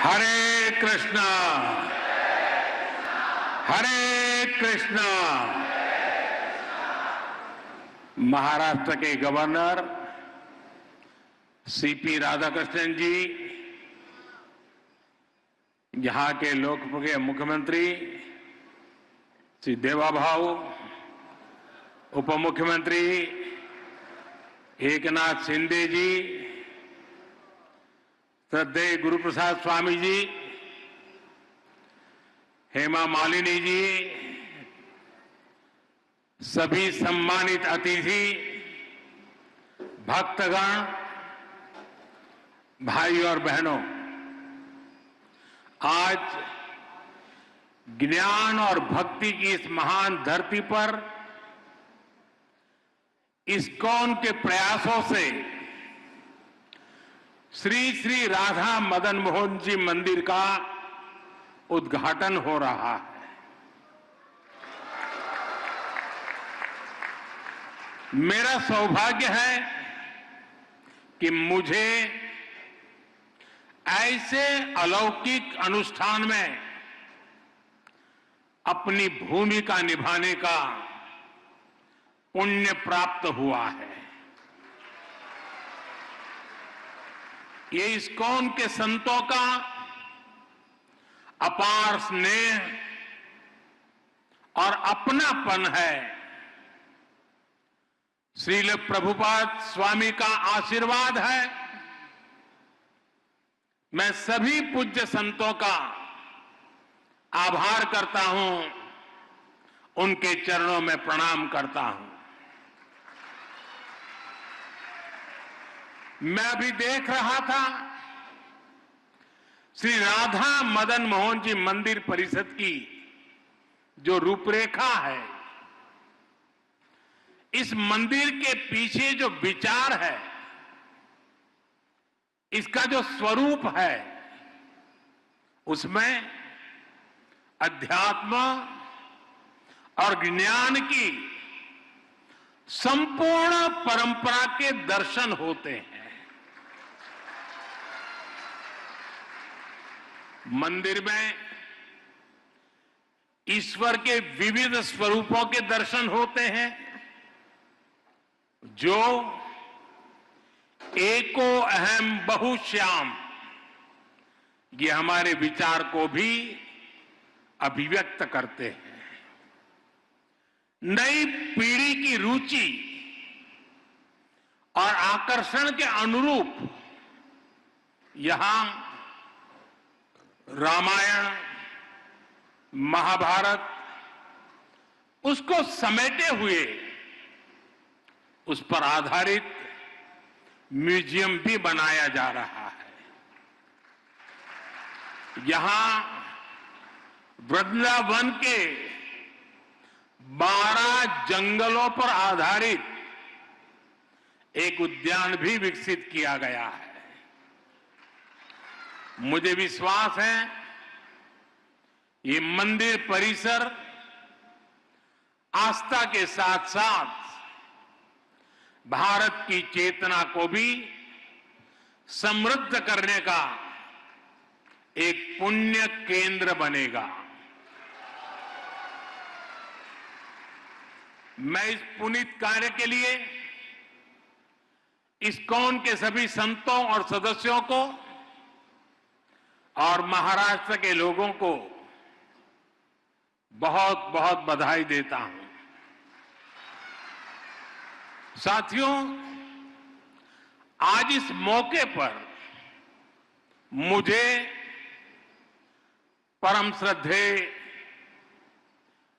हरे कृष्णा हरे कृष्णा। महाराष्ट्र के governor CP Radhakrishnan जी, यहां के लोकप्रिय मुख्यमंत्री श्री देवाभाऊ, उप मुख्यमंत्री एकनाथ शिंदे जी, श्रद्धेय गुरुप्रसाद स्वामी जी, हेमा मालिनी जी, सभी सम्मानित अतिथि, भक्तगण, भाई और बहनों, आज ज्ञान और भक्ति की इस महान धरती पर इस्कॉन के प्रयासों से श्री श्री राधा मदन मोहन जी मंदिर का उद्घाटन हो रहा है। मेरा सौभाग्य है कि मुझे ऐसे अलौकिक अनुष्ठान में अपनी भूमिका निभाने का पुण्य प्राप्त हुआ है। ये इस्कॉन के संतों का अपार स्नेह और अपनापन है। श्रील प्रभुपाद स्वामी का आशीर्वाद है। मैं सभी पूज्य संतों का आभार करता हूं, उनके चरणों में प्रणाम करता हूं। मैं अभी देख रहा था श्री राधा मदन मोहन जी मंदिर परिषद की जो रूपरेखा है, इस मंदिर के पीछे जो विचार है, इसका जो स्वरूप है, उसमें अध्यात्म और ज्ञान की संपूर्ण परंपरा के दर्शन होते हैं। मंदिर में ईश्वर के विविध स्वरूपों के दर्शन होते हैं, जो एको अहम बहुश्याम, ये हमारे विचार को भी अभिव्यक्त करते हैं। नई पीढ़ी की रुचि और आकर्षण के अनुरूप यहां रामायण, महाभारत, उसको समेटे हुए उस पर आधारित म्यूजियम भी बनाया जा रहा है। यहां वृंदावन के 12 जंगलों पर आधारित एक उद्यान भी विकसित किया गया है। मुझे विश्वास है ये मंदिर परिसर आस्था के साथ साथ भारत की चेतना को भी समृद्ध करने का एक पुण्य केंद्र बनेगा। मैं इस पुनीत कार्य के लिए इस्कॉन के सभी संतों और सदस्यों को और महाराष्ट्र के लोगों को बहुत बहुत बधाई देता हूं। साथियों, आज इस मौके पर मुझे परम श्रद्धेय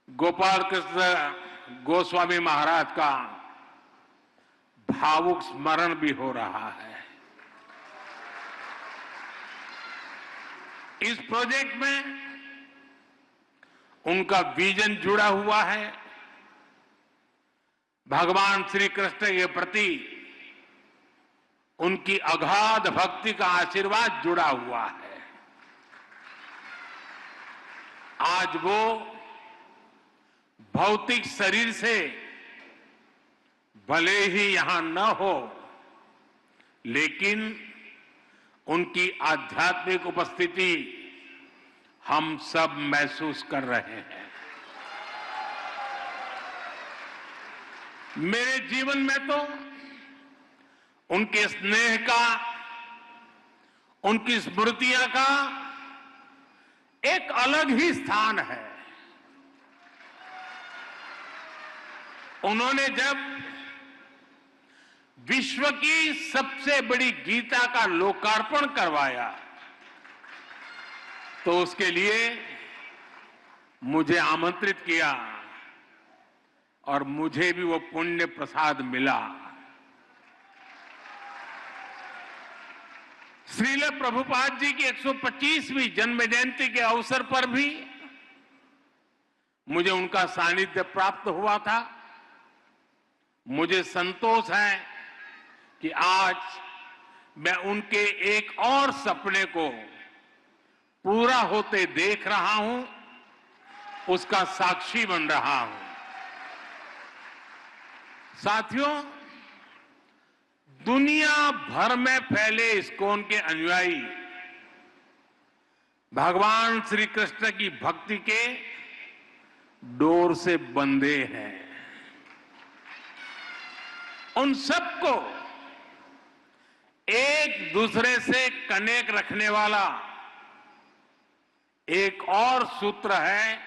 गोपाल कृष्ण गोस्वामी महाराज का भावुक स्मरण भी हो रहा है। इस प्रोजेक्ट में उनका विजन जुड़ा हुआ है। भगवान श्री कृष्ण के प्रति उनकी अगाध भक्ति का आशीर्वाद जुड़ा हुआ है। आज वो भौतिक शरीर से भले ही यहां न हो, लेकिन उनकी आध्यात्मिक उपस्थिति हम सब महसूस कर रहे हैं। मेरे जीवन में तो उनके स्नेह का, उनकी स्मृतियां का एक अलग ही स्थान है। उन्होंने जब विश्व की सबसे बड़ी गीता का लोकार्पण करवाया तो उसके लिए मुझे आमंत्रित किया और मुझे भी वो पुण्य प्रसाद मिला। श्रील प्रभुपाद जी की 125वीं जन्म जयंती के अवसर पर भी मुझे उनका सानिध्य प्राप्त हुआ था। मुझे संतोष है कि आज मैं उनके एक और सपने को पूरा होते देख रहा हूं, उसका साक्षी बन रहा हूं। साथियों, दुनिया भर में फैले इस्कॉन के अनुयायी भगवान श्री कृष्ण की भक्ति के डोर से बंधे हैं। उन सबको एक दूसरे से कनेक्ट रखने वाला एक और सूत्र है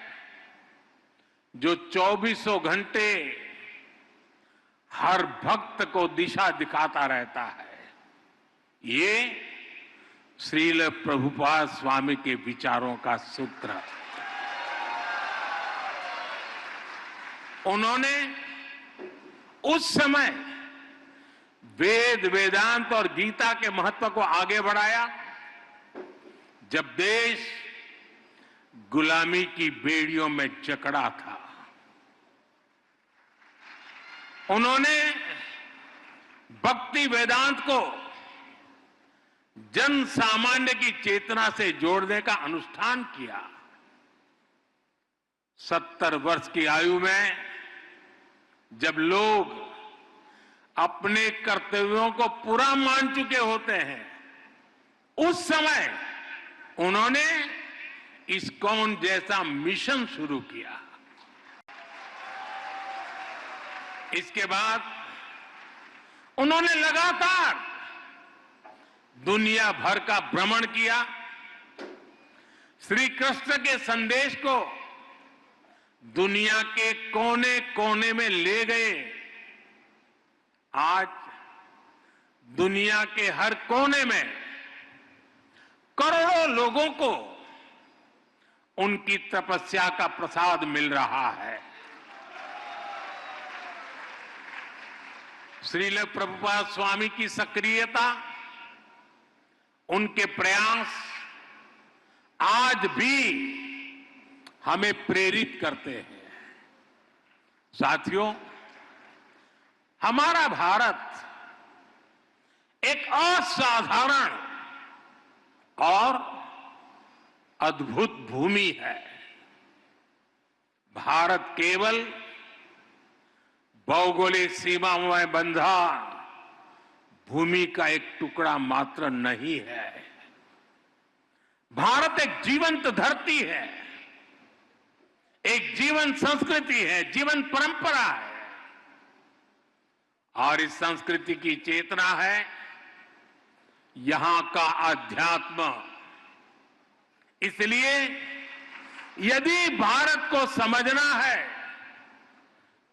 जो 24 घंटे हर भक्त को दिशा दिखाता रहता है। ये श्रील प्रभुपाद स्वामी के विचारों का सूत्र। उन्होंने उस समय वेद, वेदांत और गीता के महत्व को आगे बढ़ाया जब देश गुलामी की बेड़ियों में जकड़ा था। उन्होंने भक्ति वेदांत को जन सामान्य की चेतना से जोड़ने का अनुष्ठान किया। 70 वर्ष की आयु में जब लोग अपने कर्तव्यों को पूरा मान चुके होते हैं, उस समय उन्होंने इस्कॉन जैसा मिशन शुरू किया। इसके बाद उन्होंने लगातार दुनिया भर का भ्रमण किया। श्री कृष्ण के संदेश को दुनिया के कोने कोने में ले गए। आज दुनिया के हर कोने में करोड़ों लोगों को उनकी तपस्या का प्रसाद मिल रहा है। श्रील प्रभुपाद स्वामी की सक्रियता, उनके प्रयास आज भी हमें प्रेरित करते हैं। साथियों, हमारा भारत एक असाधारण और अद्भुत भूमि है। भारत केवल भौगोलिक सीमाओं में बंधा भूमि का एक टुकड़ा मात्र नहीं है। भारत एक जीवंत धरती है, एक जीवन संस्कृति है, जीवन परंपरा है और इस संस्कृति की चेतना है यहां का आध्यात्म। इसलिए यदि भारत को समझना है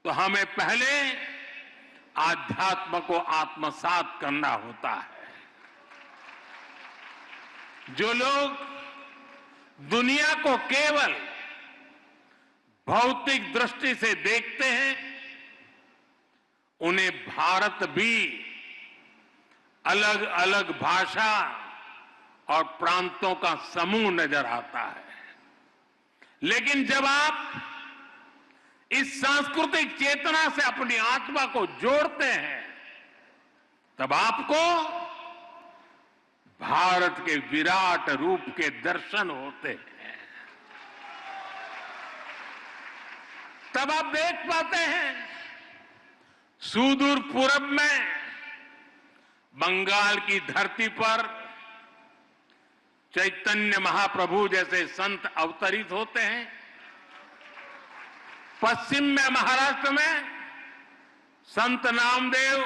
तो हमें पहले आध्यात्म को आत्मसात करना होता है। जो लोग दुनिया को केवल भौतिक दृष्टि से देखते हैं, उन्हें भारत भी अलग अलग भाषा और प्रांतों का समूह नजर आता है। लेकिन जब आप इस सांस्कृतिक चेतना से अपनी आत्मा को जोड़ते हैं, तब आपको भारत के विराट रूप के दर्शन होते हैं। तब आप देख पाते हैं सुदूर पूरब में बंगाल की धरती पर चैतन्य महाप्रभु जैसे संत अवतरित होते हैं। पश्चिम में महाराष्ट्र में संत नामदेव,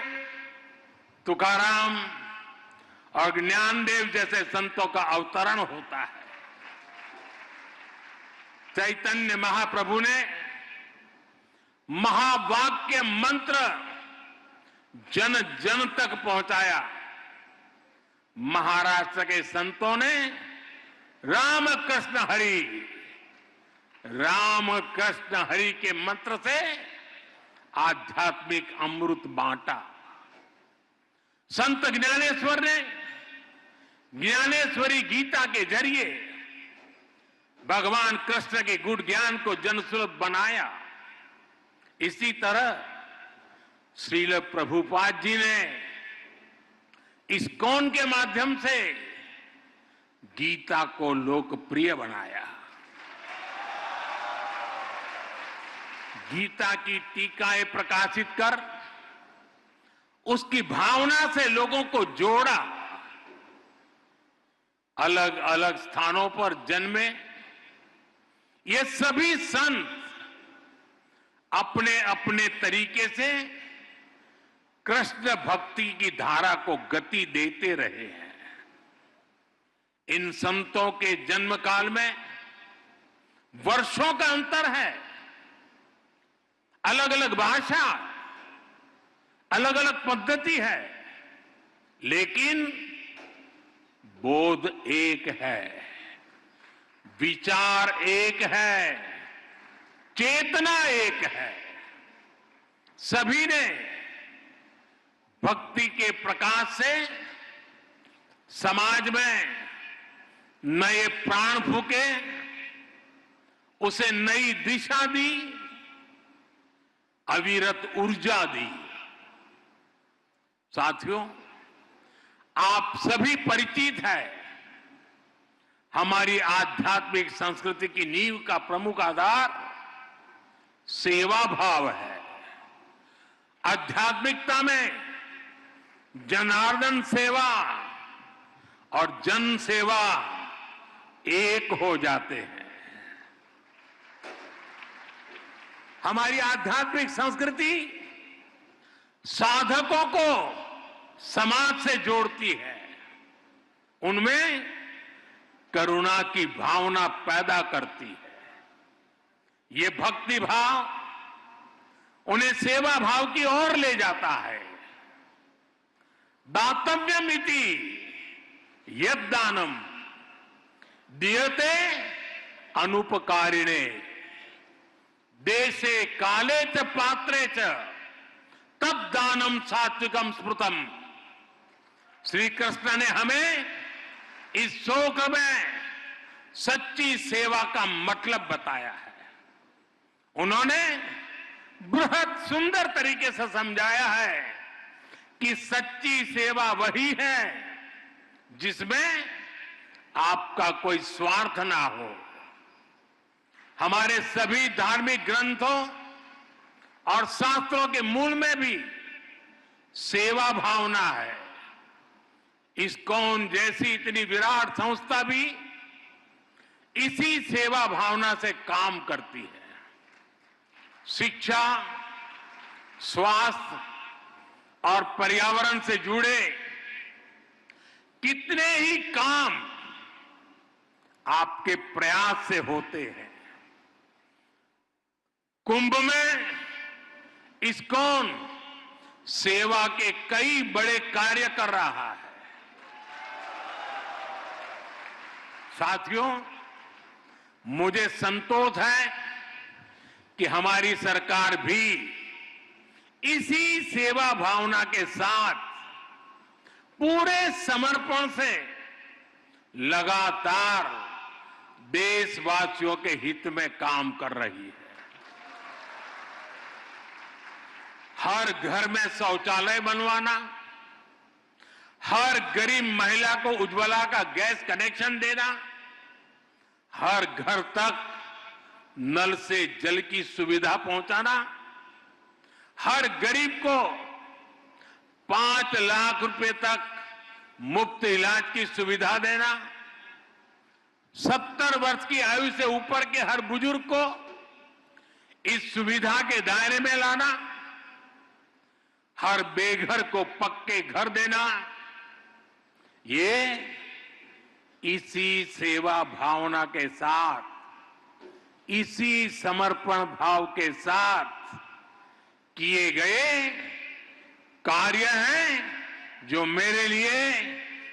तुकाराम और ज्ञानदेव जैसे संतों का अवतरण होता है। चैतन्य महाप्रभु ने महावाक्य मंत्र जन जन तक पहुंचाया। महाराष्ट्र के संतों ने राम कृष्ण हरि के मंत्र से आध्यात्मिक अमृत बांटा। संत ज्ञानेश्वर ने ज्ञानेश्वरी गीता के जरिए भगवान कृष्ण के गुण ज्ञान को जनसुलभ बनाया। इसी तरह श्रील प्रभुपाद जी ने इस्कॉन के माध्यम से गीता को लोकप्रिय बनाया। गीता की टीकाएं प्रकाशित कर उसकी भावना से लोगों को जोड़ा। अलग अलग स्थानों पर जन्मे ये सभी संत अपने अपने तरीके से कृष्ण भक्ति की धारा को गति देते रहे हैं। इन संतों के जन्म काल में वर्षों का अंतर है। अलग अलग भाषा, अलग अलग पद्धति है, लेकिन बोध एक है, विचार एक है, चेतना एक है। सभी ने भक्ति के प्रकाश से समाज में नए प्राण फूके, उसे नई दिशा दी, अविरत ऊर्जा दी। साथियों, आप सभी परिचित है, हमारी आध्यात्मिक संस्कृति की नींव का प्रमुख आधार सेवा भाव है। आध्यात्मिकता में जनार्दन सेवा और जन सेवा एक हो जाते हैं। हमारी आध्यात्मिक संस्कृति साधकों को समाज से जोड़ती है, उनमें करुणा की भावना पैदा करती है। ये भक्ति भाव उन्हें सेवा भाव की ओर ले जाता है। दातव्यमिति यद्दानम दीयते अनुपकारिणे देशे काले च पात्रे च तद दानम सात्विकम स्मृतम। श्री कृष्ण ने हमें इस श्लोक में सच्ची सेवा का मतलब बताया है। उन्होंने बृहद सुंदर तरीके से समझाया है कि सच्ची सेवा वही है जिसमें आपका कोई स्वार्थ ना हो। हमारे सभी धार्मिक ग्रंथों और शास्त्रों के मूल में भी सेवा भावना है। इस्कॉन जैसी इतनी विराट संस्था भी इसी सेवा भावना से काम करती है। शिक्षा, स्वास्थ्य और पर्यावरण से जुड़े कितने ही काम आपके प्रयास से होते हैं। कुंभ में इस्कॉन सेवा के कई बड़े कार्य कर रहा है। साथियों, मुझे संतोष है कि हमारी सरकार भी इसी सेवा भावना के साथ पूरे समर्पण से लगातार देशवासियों के हित में काम कर रही है। हर घर में शौचालय बनवाना, हर गरीब महिला को उज्ज्वला का गैस कनेक्शन देना, हर घर तक नल से जल की सुविधा पहुंचाना, हर गरीब को 5 लाख रुपए तक मुफ्त इलाज की सुविधा देना, 70 वर्ष की आयु से ऊपर के हर बुजुर्ग को इस सुविधा के दायरे में लाना, हर बेघर को पक्के घर देना, ये इसी सेवा भावना के साथ, इसी समर्पण भाव के साथ किए गए कार्य हैं जो मेरे लिए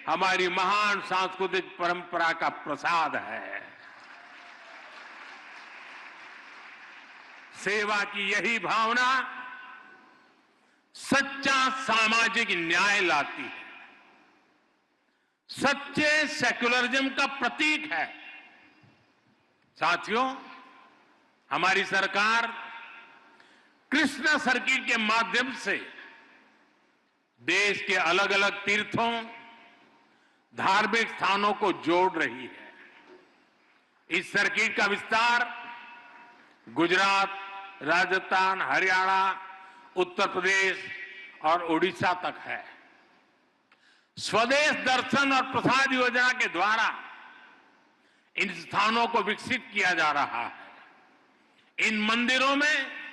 हमारी महान सांस्कृतिक परंपरा का प्रसाद है। सेवा की यही भावना सच्चा सामाजिक न्याय लाती है, सच्चे सेक्युलरिज्म का प्रतीक है। साथियों, हमारी सरकार कृष्ण सर्किट के माध्यम से देश के अलग अलग तीर्थों, धार्मिक स्थानों को जोड़ रही है। इस सर्किट का विस्तार गुजरात, राजस्थान, हरियाणा, उत्तर प्रदेश और उड़ीसा तक है। स्वदेश दर्शन और प्रसाद योजना के द्वारा इन स्थानों को विकसित किया जा रहा है। इन मंदिरों में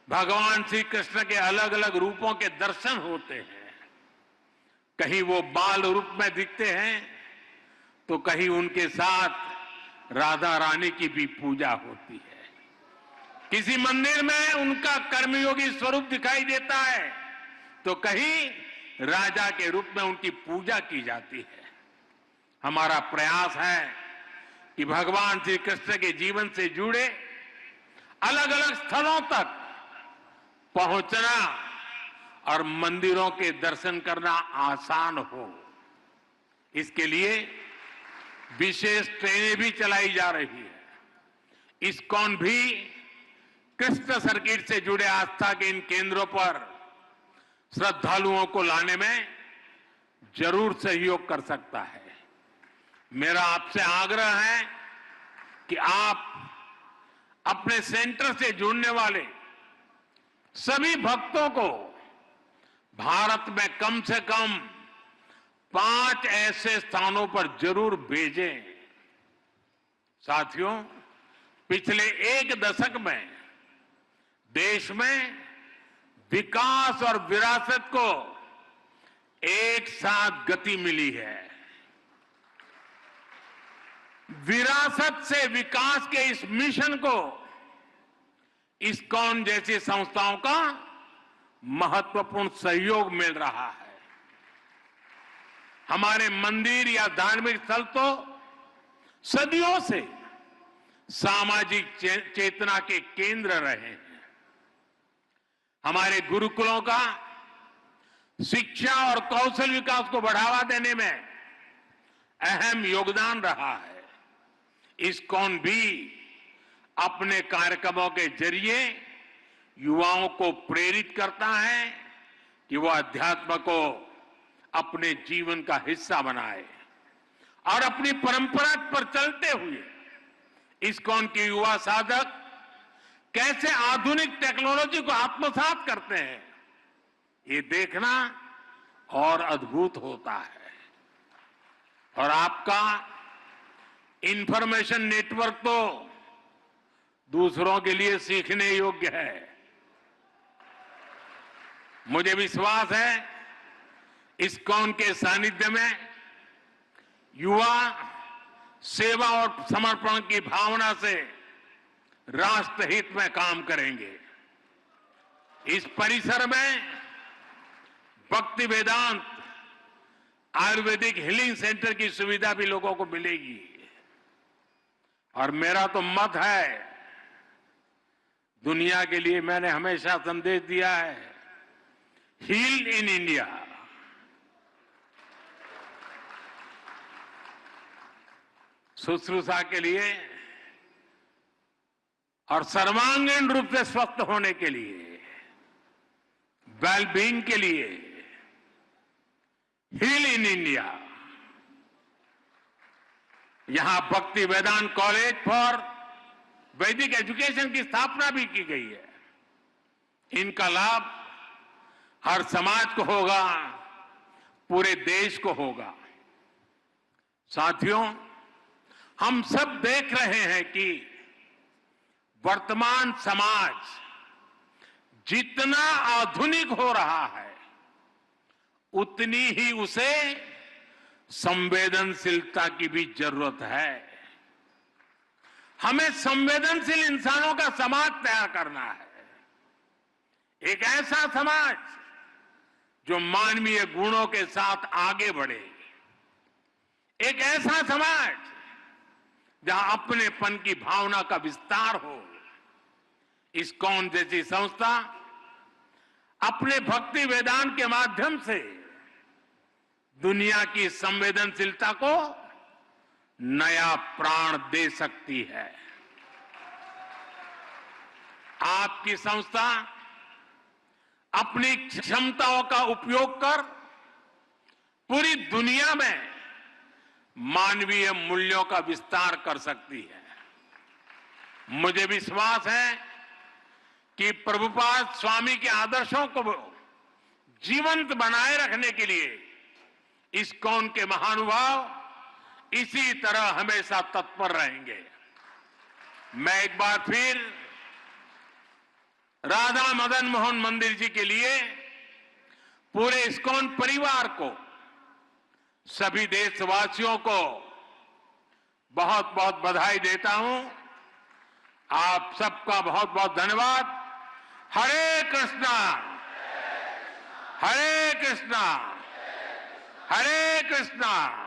भगवान श्री कृष्ण के अलग अलग रूपों के दर्शन होते हैं। कहीं वो बाल रूप में दिखते हैं तो कहीं उनके साथ राधा रानी की भी पूजा होती है। किसी मंदिर में उनका कर्मयोगी स्वरूप दिखाई देता है तो कहीं राजा के रूप में उनकी पूजा की जाती है। हमारा प्रयास है कि भगवान श्री कृष्ण के जीवन से जुड़े अलग अलग स्थलों तक पहुंचना और मंदिरों के दर्शन करना आसान हो। इसके लिए विशेष ट्रेनें भी चलाई जा रही है। इस्कॉन भी कृष्ण सर्किट से जुड़े आस्था के इन केंद्रों पर श्रद्धालुओं को लाने में जरूर सहयोग कर सकता है। मेरा आपसे आग्रह है कि आप अपने सेंटर से जुड़ने वाले सभी भक्तों को भारत में कम से कम 5 ऐसे स्थानों पर जरूर भेजें। साथियों, पिछले 1 दशक में देश में विकास और विरासत को एक साथ गति मिली है। विरासत से विकास के इस मिशन को इस्कॉन जैसी संस्थाओं का महत्वपूर्ण सहयोग मिल रहा है। हमारे मंदिर या धार्मिक स्थल तो सदियों से सामाजिक चेतना के केंद्र रहे हैं। हमारे गुरुकुलों का शिक्षा और कौशल विकास को बढ़ावा देने में अहम योगदान रहा है। इस्कॉन भी अपने कार्यक्रमों के जरिए युवाओं को प्रेरित करता है कि वो अध्यात्म को अपने जीवन का हिस्सा बनाए और अपनी परंपरा पर चलते हुए इस्कॉन के युवा साधक कैसे आधुनिक टेक्नोलॉजी को आत्मसात करते हैं, ये देखना और अद्भुत होता है। और आपका इंफॉर्मेशन नेटवर्क तो दूसरों के लिए सीखने योग्य है। मुझे विश्वास है इस्कॉन के सानिध्य में युवा सेवा और समर्पण की भावना से राष्ट्र हित में काम करेंगे। इस परिसर में भक्ति वेदांत आयुर्वेदिक हीलिंग सेंटर की सुविधा भी लोगों को मिलेगी। और मेरा तो मत है, दुनिया के लिए मैंने हमेशा संदेश दिया है, हील इन इंडिया। शुश्रूषा के लिए और सर्वांगीण रूप से स्वस्थ होने के लिए, वेलबींग के लिए हील इन इंडिया। यहां भक्ति वेदांत कॉलेज फॉर वैदिक एजुकेशन की स्थापना भी की गई है। इनका लाभ हर समाज को होगा, पूरे देश को होगा। साथियों, हम सब देख रहे हैं कि वर्तमान समाज जितना आधुनिक हो रहा है उतनी ही उसे संवेदनशीलता की भी जरूरत है। हमें संवेदनशील इंसानों का समाज तैयार करना है, एक ऐसा समाज जो मानवीय गुणों के साथ आगे बढ़े, एक ऐसा समाज जहां अपनेपन की भावना का विस्तार हो। इस्कॉन जैसी संस्था अपने भक्ति वेदांत के माध्यम से दुनिया की संवेदनशीलता को नया प्राण दे सकती है। आपकी संस्था अपनी क्षमताओं का उपयोग कर पूरी दुनिया में मानवीय मूल्यों का विस्तार कर सकती है। मुझे विश्वास है कि प्रभुपाद स्वामी के आदर्शों को जीवंत बनाए रखने के लिए इस्कॉन के महानुभाव इसी तरह हमेशा तत्पर रहेंगे। मैं एक बार फिर राधा मदन मोहन मंदिर जी के लिए पूरे इस्कॉन परिवार को, सभी देशवासियों को बहुत बहुत बधाई देता हूं। आप सबका बहुत बहुत धन्यवाद। हरे कृष्णा, हरे कृष्णा, हरे कृष्णा।